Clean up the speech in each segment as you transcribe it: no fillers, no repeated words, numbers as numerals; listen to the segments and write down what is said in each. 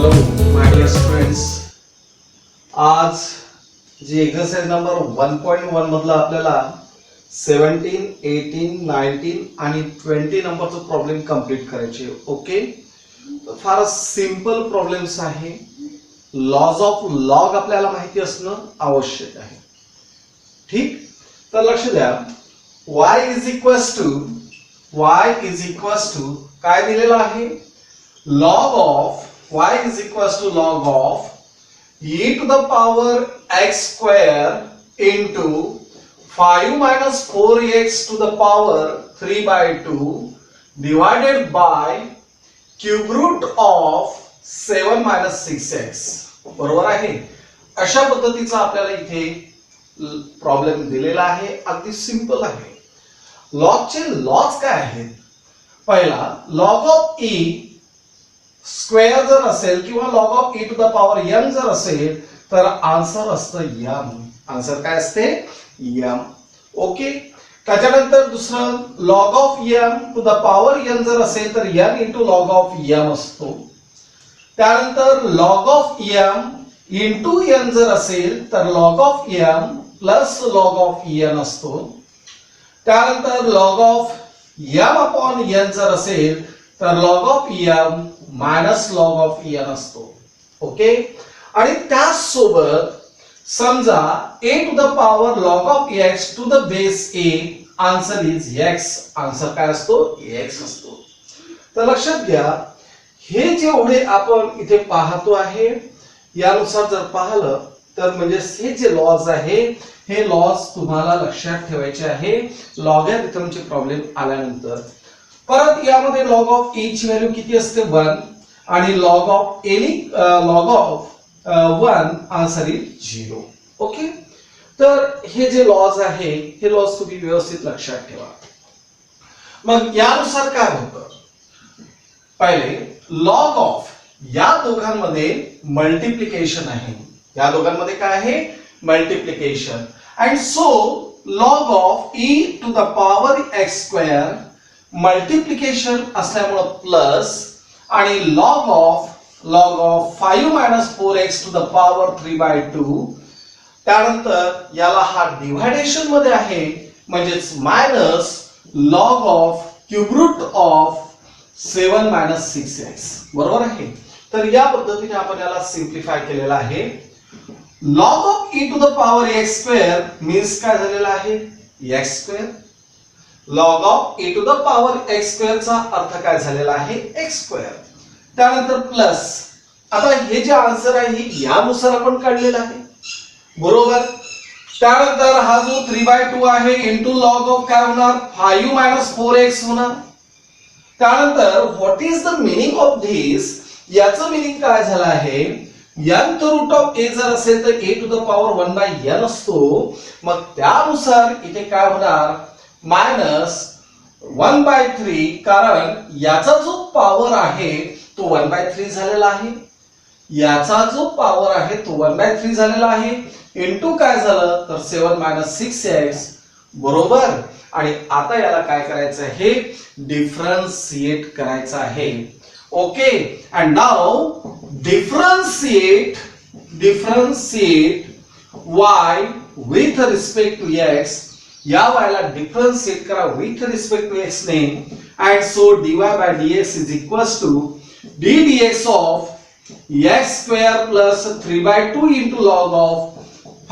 Hello माय Deere students, आज जी exercise number 1.1 मधला आपल्याला 17, 18, 19 आणि 20 नंबरचा प्रॉब्लेम कंप्लीट करायचे. ओके, फार सिंपल प्रॉब्लेम्स आहे. लॉज ऑफ लॉग आपल्याला माहिती असणं आवश्यक आहे. ठीक, तर लक्ष द्या. y इज इक्वल्स टू काय दिलेलं आहे? log of y is equals to log of e to the power x square into 5 minus 4x to the power 3 by 2 divided by cube root of 7 minus 6x. बरोबर आहे. अशा पद्धतीचा आपल्याला इथे problem दिलेला आहे. अगदी सिंपल आहे. लॉगचे लॉज काय आहेत? पहिला लॉग ऑफ e स्क्वेअर जर असेल किंवा log of e to the power m जर असेल तर आन्सर असतं m. आन्सर काय असते? m. ओके, त्याच्यानंतर दुसरं log of m to the power n जर असेल तर n into log of m असतो. त्यानंतर log of m into n जर असेल तर log of m plus log of n असतो. त्यानंतर log of m upon n जर असेल तर log of m minus log of n असतो. ओके, आणि त्यासोबत समजा a to the power log of x to the base a answer is x. Answer काय असतो? x असतो. तर लक्षात घ्या, हे जेवढे आपण इथे पाहतो आहे यानुसार जर पाहिलं तर म्हणजे हे जे लॉज आहे हे लॉज तुम्हाला लक्षात ठेवायचे आहे लॉगॅरिथमचे प्रॉब्लेम आल्यानंतर. परत यामध्ये लॉग ऑफ e ची व्हॅल्यू किती असते? 1 आणि log of log of 1 answer is 0. Okay, तर हे जे लॉज आहे हे लॉज तुम्ही व्यवस्थित लक्षात ठेवा. मग यानुसार काय होतं? पहिले लॉग ऑफ या दोघांमध्ये मल्टिप्लिकेशन आहे. या दोघांमध्ये काय आहे? Multiplication. And so log of e to the power x square multiplication असल्यामुळे प्लस आणि log of 5 minus 4x to the power 3 by 2. त्यानंतर याला हा डिव्हायडेशन मध्ये आहे म्हणजेच minus log of cube root of 7 minus 6x. बरोबर आहे. तर या पद्धतीने आपण याला सिम्प्लिफाय केलेला आहे. Log of e to the power x square means काय झालेला आहे? x square. Log of e to the power x square चा अर्थ काय झालेला आहे? x square. त्यानंतर प्लस. आता हे जे आन्सर आहे हे यानुसार आपण काढलेला आहे. बरोबर. त्यानंतर हा जो 3 by 2 आहे इंटू लॉग ऑफ काय होणार? 5 मायनस 4x होणार. त्यानंतर what is the meaning of this? याचं मीनिंग काय झालं आहे? nth रूट ऑफ a जर असेल तर a to the power 1 by n असतो. मग त्यानुसार इथे काय होणार? मायनस 1 by 3, कारण याचा जो पॉवर आहे तो 1 by 3 झालेला आहे. याचा जो पॉवर आहे तो 1 by 3 झालेला आहे. इंटू काय झालं तर 7 मायनस 6x. बरोबर. आणि आता याला काय करायचं आहे? डिफरन्शिएट करायचं आहे. Okay, and now differentiate y with respect to x. या वायला डिफरन्शिएट करा विथ रिस्पेक्ट टू x ने. And so dy by dx is equals to d dx of x square plus 3 by 2 into log of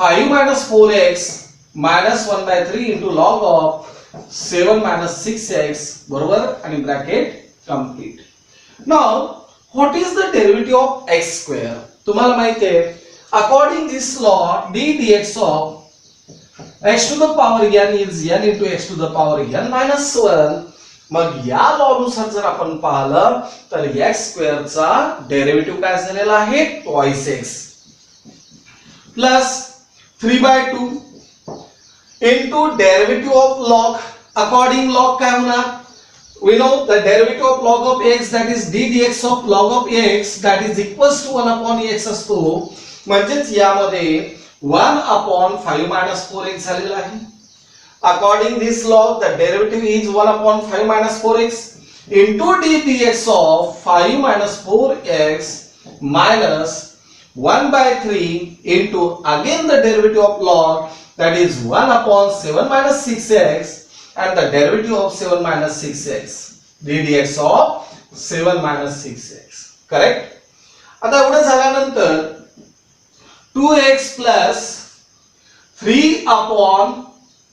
5 minus 4x minus 1 by 3 into log of 7 minus 6x. बरोबर. आणि bracket complete. Now what is the derivative of x square? तुम्हाला माहिती आहे according this law d dx of x to the power n is n into x to the power n minus 1. मग या law नुसार जर आपण पाहिलं तर x स्क्वेअर चा डेरिव्हेटिव्ह काय झालेला आहे? twice x plus 3 by 2 into derivative of log. According log काय होणार? We know the derivative of log of x, that is d dx of log of x, that is equals to 1 upon x असतो. म्हणजेच यामध्ये 1 upon 5 minus 4x झालेला आहे. According this law, the derivative is 1 upon 5 minus 4x into d dx of 5 minus 4x minus 1 by 3 into again the derivative of log, that is 1 upon 7 minus 6x, and the derivative of 7 minus 6x, ddx of 7 minus 6x. Correct? आता एवढं झाल्यानंतर 2x plus 3 upon,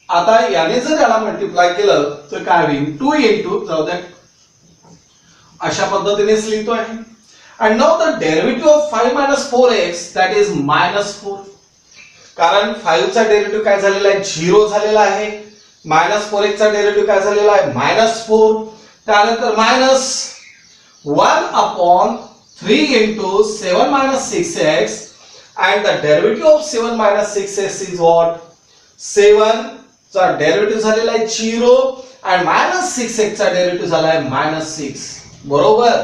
आता याने जर याला multiply केलं तर काय होईल, 2 into, जाऊ द्या, अशा पद्धतीनेच लिहितो आहे. And now the derivative of 5 minus 4x, that is minus 4. कारण 5 चा डेरिव्हेटिव्ह काय झालेला आहे, 0 झालेला आहे. minus 4x चा डेरिव्हेटिव्ह काय झालेला आहे, minus 4. त्यानंतर minus 1 upon 3 into 7 minus 6x, and the derivative of 7 minus 6x is what, 7 चा डेरिव्हेटिव्ह झालेला आहे 0, and minus 6x चा डेरिव्हेटिव्ह झाला आहे minus 6. बरोबर.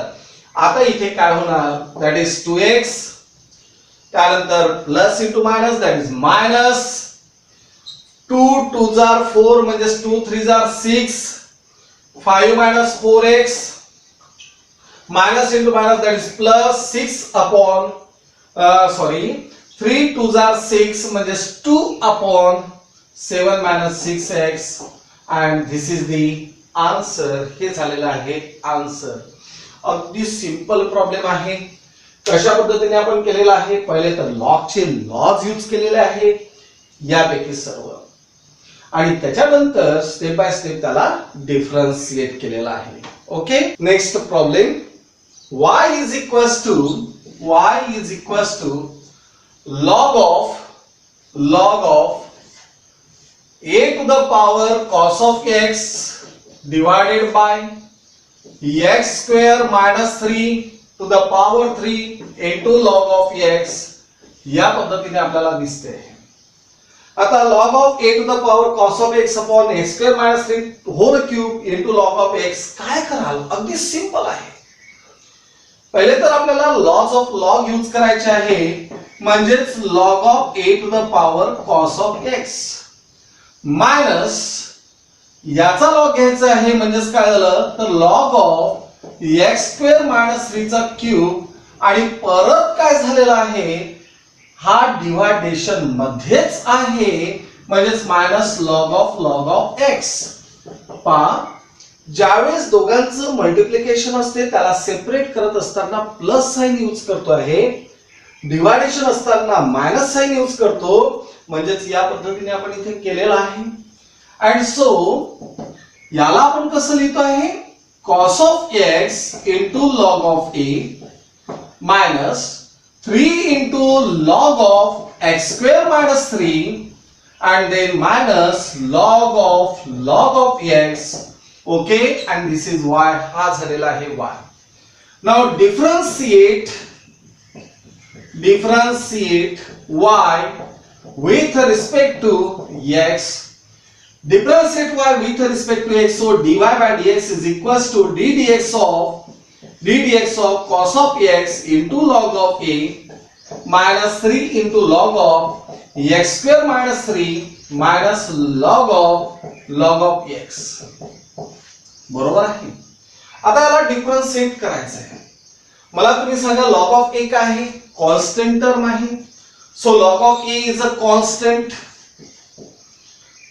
आता इथे काय होणार, that is 2x, त्यानंतर plus into minus, that is minus 2 2 जार 4 म्हणजे 2 3 जार 6, 5 minus 4x, minus into minus, that is plus 6 upon 3 2 जार 6 म्हणजे 2 upon 7 minus 6x, and this is the answer. हे झालेलं आहे आन्सर. अगदी सिंपल प्रॉब्लेम आहे. कशा पद्धतीने आपण केलेला आहे, पहिले तर लॉगचे लॉज यूज केलेले आहेत यापैकी सर्व, आणि त्याच्यानंतर स्टेप बाय स्टेप त्याला डिफरन्शिएट केलेला आहे. Okay, next problem, y is equals to log of a to the power cos of x divided by x square minus 3 to the power 3 into log of x, या पद्धतीने आपल्याला दिसते. आता log of a to the power cos of x upon x square minus 3 whole cube into log of x काय कराल, अगदी simple आहे. पहिले तर आपल्याला लॉज ऑफ लॉग यूज करायचे आहे, म्हणजेच log of a to the power cos of x minus याचा लॉग घ्यायचा आहे, म्हणजेच काय झालं तर log of x square minus 3 चा क्यूब, आणि परत काय झालेला आहे, हा डिव्हायडेशन मध्येच आहे, म्हणजेच मायनस log of x. पहा, ज्यावेळेस दोघांचं मल्टिप्लिकेशन असते त्याला सेपरेट करत असताना प्लस साइन यूज करतो आहे, डिव्हायडेशन असताना मायनस साइन यूज करतो, म्हणजेच या पद्धतीने आपण इथे केलेलं आहे. अँड सो याला आपण कसं लिहितो आहे, cos of x into log of a minus 3 into log of x square minus 3 and then minus log of x. Okay, and this is y, हा झालेला आहे y. Now differentiate y with respect to x. Differentiate y with respect to x, so dy by dx is equals to ddx of cos of x into log of a minus 3 into log of x square minus 3 minus log of x. बरोबर आहे. आता याला differentiate करायचं आहे. मला तुम्ही सांगा log of a काय आहे, कॉन्स्टंट टर्म आहे. So log of a is a constant.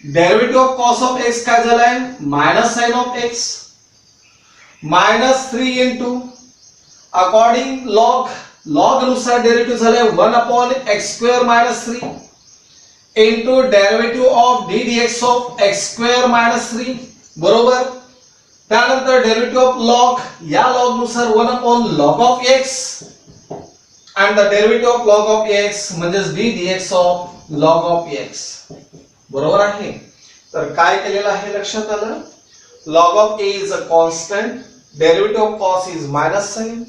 Derivative of cos of x काय झालाय, minus sine of x minus 3 into according log नुसार डेरिवेटिव झालाय 1 upon x square minus 3 into derivative of ddx of x square minus 3. बरोबर. त्यानंतर derivative of log, या log नुसार 1 upon log of x and the derivative of log of x म्हणजेच ddx of log of x. बरोबर आहे. तर काय केलेलं आहे लक्षात आलं, log of a is a constant, derivative of cos is minus sign,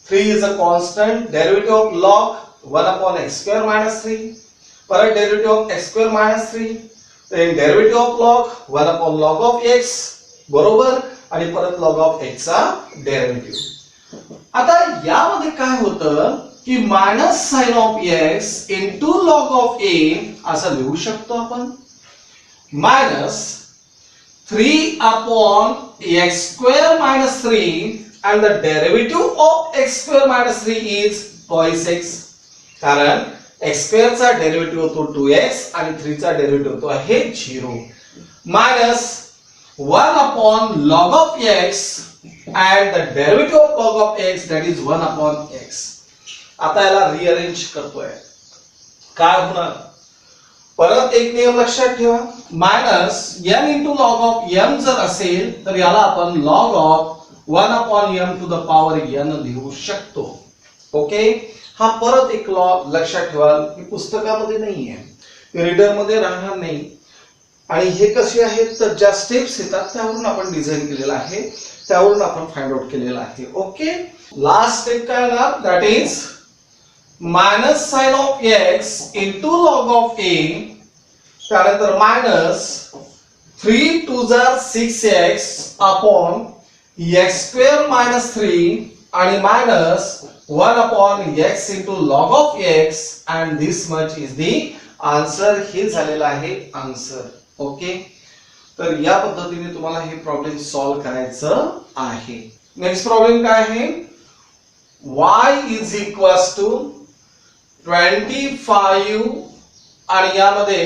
3 is a constant, derivative of log 1 upon x square minus 3, परत derivative of x square minus 3, then derivative of log 1 upon log of x. बरोबर. आणि परत log of x चा derivative. आता यामध्ये काय होतं की minus sine of x into log of a असं लिहू शकतो आपण, minus 3 upon x square minus 3 and the derivative of x square minus 3 is twice x. कारण x square चा डेरिव्हेटिव्ह होतो 2x आणि 3 चा डेरिव्हेटिव्ह होतो आहे 0 minus 1 upon log of x and the derivative of log of x that is 1 upon x. आता याला rearrange करतोय. काय होणार? परत एक नियम लक्षात ठेवा. Minus m into log of m जर असेल तर याला आपण log of 1 upon m to the power n लिहू शकतो. ओके, हा परत एक लॉ लक्षात ठेवा. ही पुस्तकामध्ये नाहीये, रीडर मध्ये राहणार नाही. आणि हे कसे आहेत तर ज्या स्टेप्स येतात त्यावरून आपण डिझाइन केलेलं आहे, त्यावरून आपण फाइंड आउट केलेलं आहे. ओके, लास्ट स्टेप काय येणार? That is minus sine of x into log of a, त्यानंतर minus 3 2 6x upon x square minus 3 आणि minus 1 upon x into log of x and this much is the answer. हे झालेलं आहे answer. Okay, तर या पद्धतीने तुम्हाला हे प्रॉब्लेम सॉल्व्ह करायचं आहे. नेक्स्ट प्रॉब्लेम काय आहे? y is equals to 25 आणि यामध्ये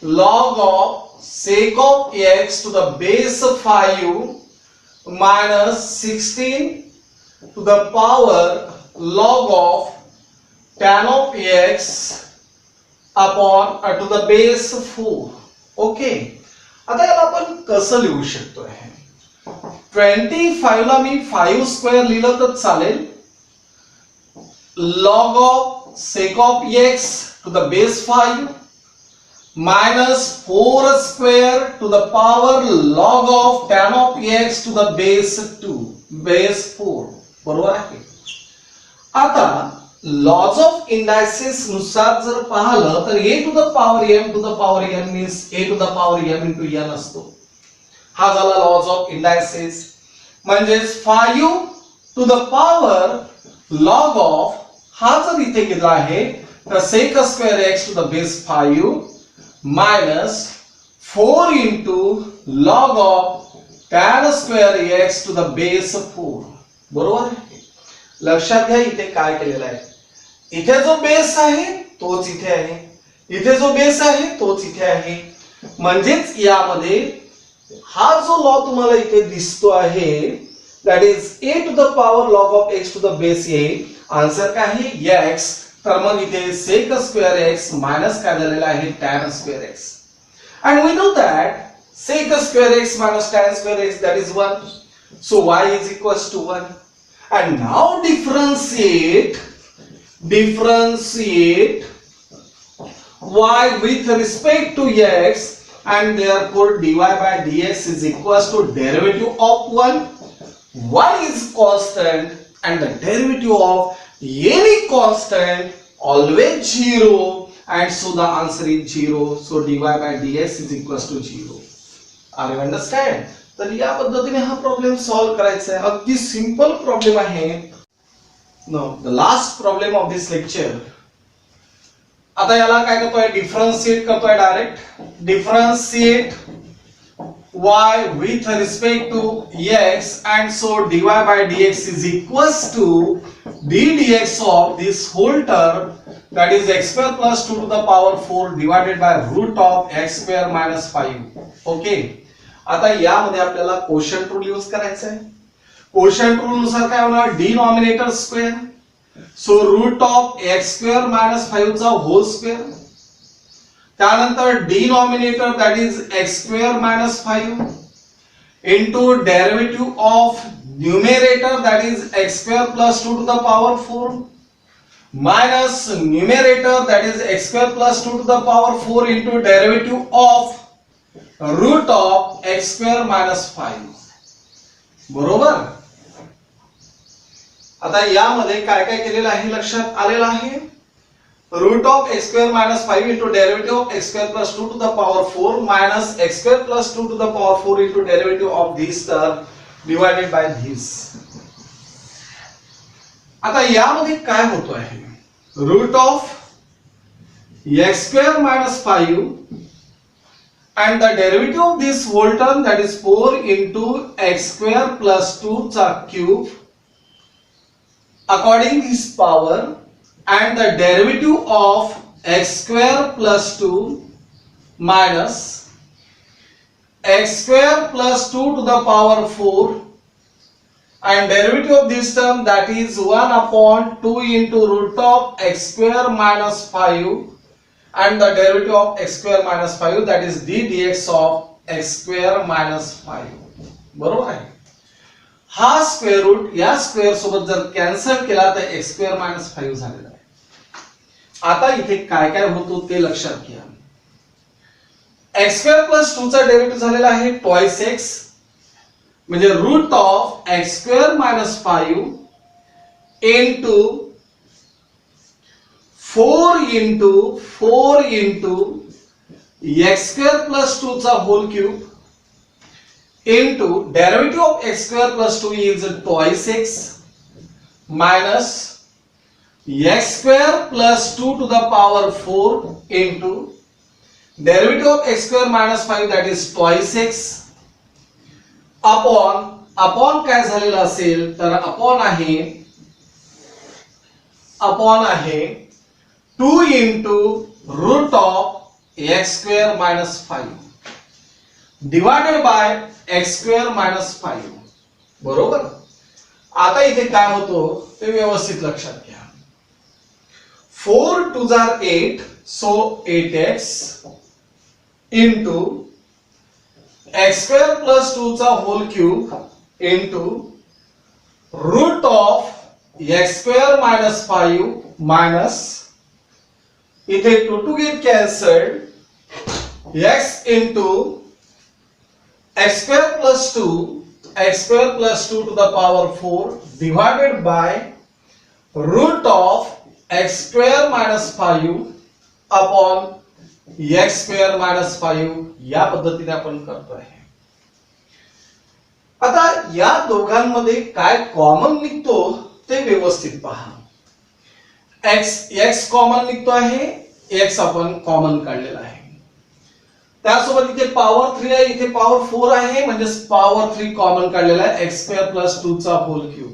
log of sec of x to the base 5 minus 16 to the power log of tan of x upon to the base 4. Okay, आता याला आपण कसं लिहू शकतो? 25 ला मी 5 स्क्वेअर लिहिलं तर चालेल. log of sec of x to the base 5 minus 4 square to the power log of tan of x to the base 2 base 4. बरोबर आहे. आता लॉज ऑफ इंडायसेस नुसार जर पाहिलं तर a to the power m to the power n means a to the power m into n असतो. हा झाला लॉज ऑफ इंडायसेस. म्हणजे 5 to the power log of हा जर इथे घेतला आहे तर sec square x to the base 5 minus 4 into log of tan square x to the base 4. बरोबर आहे. लक्षात घ्या इथे काय केलेलं आहे. इथे जो बेस आहे तोच इथे आहे, इथे जो बेस आहे तोच इथे आहे. म्हणजेच यामध्ये हा जो लॉ तुम्हाला इथे दिसतो आहे that is a to the power log of x to the base a. Answer काय आहे? x. तर मग इथे sec square x मायनस काय झालेला आहे? tan square x. and we know that sec square x minus tan square x that is 1. so y is equals to 1. and now differentiate y with respect to x and therefore dy by dx is equals to derivative of 1. y is constant and the derivative of any constant always 0 and so the answer is 0. so dy by dx is equals to 0. Are you understand? तर या पद्धतीने हा problem solve करायचा आहे. अगदी simple problem आहे. Know the last problem of this lecture. आता याला काय करतोय? डिफरन्शिएट करतोय direct. Differentiate y with respect to x and so dy by dx is equals to d dx of this whole term that is x square plus 2 to the power 4 divided by root of x square minus 5. Okay, आता यामध्ये आपल्याला quotient rule use करायचा आहे. Quotient rule नुसार काय होणार? Denominator square. So root of x square minus 5 चा whole square. त्यानंतर denominator that is x square minus 5 into derivative of numerator that is x square plus 2 to the power 4 minus numerator that is x square plus 2 to the power 4 into derivative of root of x square minus 5. बरोबर. आता यामध्ये काय काय केलेलं आहे लक्षात आलेलं आहे. Root of x square minus 5 into derivative of x square plus 2 to the power 4 minus x square plus 2 to the power 4 into derivative of this term divided by this. आता यामध्ये काय होतो आहे? Root of x square minus 5 and the derivative of this whole term, that is 4 into x square plus 2 चा cube according this power, and the derivative of x square plus 2 minus x square plus 2 to the power 4, and derivative of this term, that is 1 upon 2 into root of x square minus 5, and the derivative of x square minus 5, that is d dx of x square minus 5. बरोबर आहे. हा square route या square सोबत जर cancel केला तर x square minus 5 झालेला आहे. आता इथे काय काय होतो ते लक्षात घ्या. x स्क्वेअर प्लस 2 चा डेरिव्हेटिव्ह झालेला आहे ट्वाइस x, म्हणजे root of x square minus 5 into 4 into x square plus 2 चा whole cube into derivative of x square plus 2 is twice x minus x square plus 2 to the power 4 into derivative of x square minus 5, that is twice x upon काय झालेलं असेल तर upon आहे 2 into root of x square minus 5 divided by x square minus 5. बरोबर. आता इथे काय होतो ते व्यवस्थित लक्षात घ्या. 4 2 are 8, so 8x into x square plus 2 चा whole cube into root of x square minus 5 minus, इथे 2 to get cancelled, x into x square plus 2 to the power 4 divided by root of x square minus 5 upon x square minus 5. या पद्धतीने आपण करतो आहे. आता या दोघांमध्ये काय कॉमन निघतो ते व्यवस्थित पहा. x कॉमन निघतो आहे, x आपण कॉमन काढलेला आहे. त्यासोबत इथे पॉवर 3 आहे, इथे पॉवर 4 आहे, म्हणजे पॉवर 3 कॉमन काढलेला आहे x स्क्वेअर प्लस 2 चा होल क्यूब.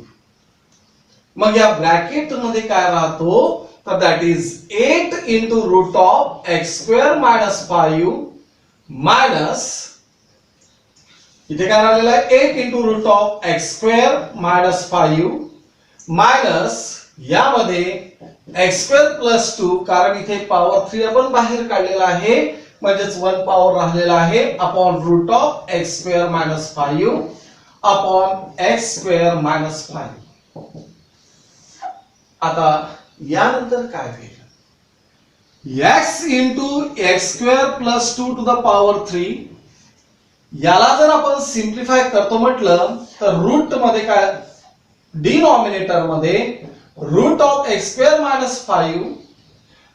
मग या ब्रॅकेट मध्ये काय राहतो तर that is 8 into root of x square minus 5 minus, इथे काय राहिलेलं आहे 8 into root of x square minus 5 minus यामध्ये x स्क्वेअर प्लस 2, कारण इथे पॉवर 3 आपण बाहेर काढलेला आहे, म्हणजेच 1 पॉवर राहिलेला आहे, upon root of x square minus 5 upon x square minus 5. आता यानंतर काय होईल, x into x square plus 2 to the power 3, याला जर आपण सिंप्लिफाय करतो म्हटलं तर रूट मध्ये काय, डिनॉमिनेटर मध्ये root of x square minus 5,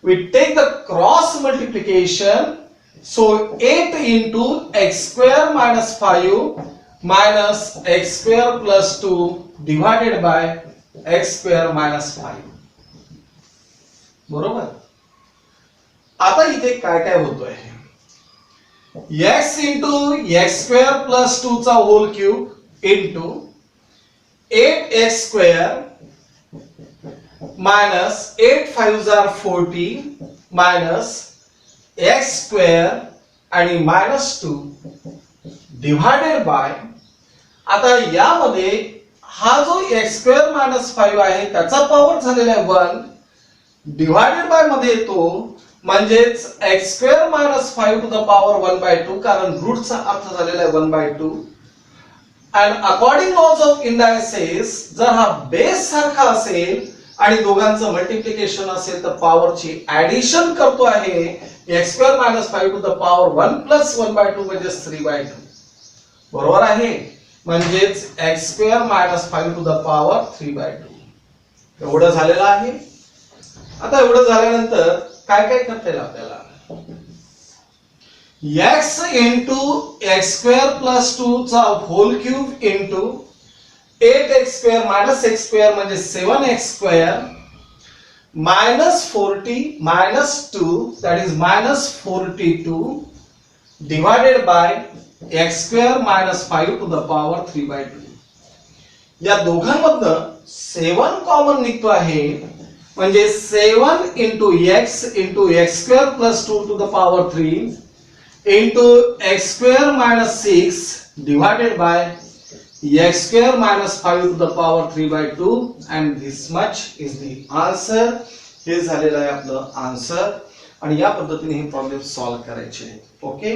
we take the cross multiplication, so 8 into x square minus 5 minus x square plus 2 divided by x square minus 5. बरोबर. आता इथे काय काय होतोय, x into x square plus 2 चा whole cube into 8x square minus 8 5s are 40 minus x square आणि minus 2 divided by, आता यामध्ये हा जो x square minus 5 आहे त्याचा पॉवर झालेला आहे 1, डिवाइडेड बाय मध्ये येतो, म्हणजेच x square minus 5 to the power 1/2, कारण रूटचा अर्थ झालेला आहे 1/2. and according laws of indices, जर हा बेस सारखा असेल आणि दोघांचं मल्टिप्लिकेशन असेल तर पॉवरची ऍडिशन करतो आहे, x square minus 5 to the power 1 plus 1/2 म्हणजे 3/2. बरोबर आहे, म्हणजेच x square minus 5 to the power 3/2 एवढं झालेलं आहे. आता एवढं झाल्यानंतर काय काय करता येईल आपल्याला, x into x square plus 2 चा whole cube into 8x square minus x square म्हणजे 7x square minus 40 minus 2, that is minus 42 divided by x square minus 5 to the power 3/2. या दोघांमधनं 7 कॉमन निघतो आहे, म्हणजे 7 into x square plus 2 to the power 3 into x square minus 6 divided by x square minus 5 to the power 3/2 and this much is the answer. हे झालेलं आहे आपलं answer आणि या पद्धतीने हे प्रॉब्लेम सॉल्व्ह करायचे. ओके.